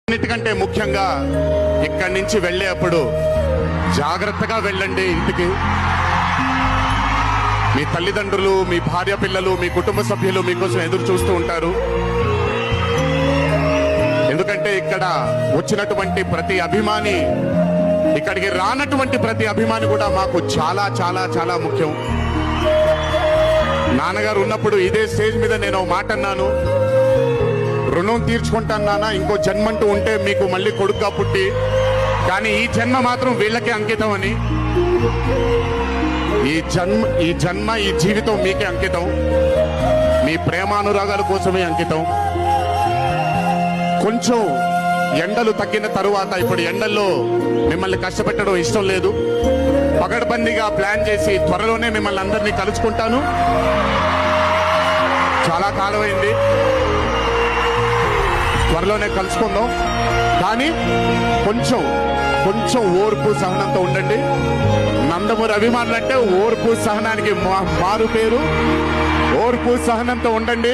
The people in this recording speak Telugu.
అన్నిటికంటే ముఖ్యంగా ఇక్కడి నుంచి వెళ్ళేటప్పుడు జాగ్రత్తగా వెళ్ళండి. ఇంటికి మీ తల్లిదండ్రులు, మీ భార్య పిల్లలు, మీ కుటుంబ సభ్యులు మీకోసం ఎదురు చూస్తూ ఉంటారు. ఎందుకంటే ఇక్కడ వచ్చినటువంటి ప్రతి అభిమాని, ఇక్కడికి రానటువంటి ప్రతి అభిమాని కూడా మాకు చాలా చాలా చాలా ముఖ్యం. నాన్నగారు ఉన్నప్పుడు ఇదే స్టేజ్ మీద నేను మాట అన్నాను, రుణం తీర్చుకుంటాను నాన్న, ఇంకో జన్మంటూ ఉంటే మీకు మళ్ళీ కొడుకుగా పుట్టి, కానీ ఈ జన్మ మాత్రం వీళ్ళకే అంకితం అని. ఈ జన్మ ఈ జీవితం మీకే అంకితం, మీ ప్రేమానురాగాల కోసమే అంకితం. కొంచెం ఎండలు తగ్గిన తరువాత, ఇప్పుడు ఎండల్లో మిమ్మల్ని కష్టపెట్టడం ఇష్టం లేదు, పగడ్బందీగా ప్లాన్ చేసి త్వరలోనే మిమ్మల్ని అందరినీ కలుసుకుంటాను. చాలా కాలమైంది, త్వరలోనే కలుసుకుందాం. కానీ కొంచెం ఓర్పు సహనంతో ఉండండి. నందమూరి అభిమానులు అంటే ఓర్పు సహనానికి మారు పేరు. ఓర్పు సహనంతో ఉండండి.